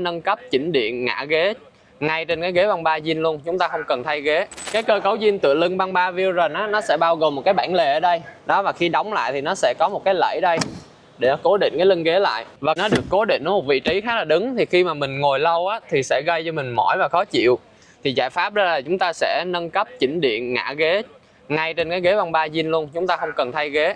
nâng cấp chỉnh điện ngã ghế ngay trên cái ghế băng 3 zin luôn, chúng ta không cần thay ghế. Cái cơ cấu zin tựa lưng băng 3 Viloran á, nó sẽ bao gồm một cái bản lề ở đây đó, và khi đóng lại thì nó sẽ có một cái lẫy đây để nó cố định cái lưng ghế lại, và nó được cố định ở một vị trí khá là đứng, thì khi mà mình ngồi lâu á thì sẽ gây cho mình mỏi và khó chịu. Thì giải pháp đó là chúng ta sẽ nâng cấp chỉnh điện ngã ghế ngay trên cái ghế băng 3 zin luôn, chúng ta không cần thay ghế.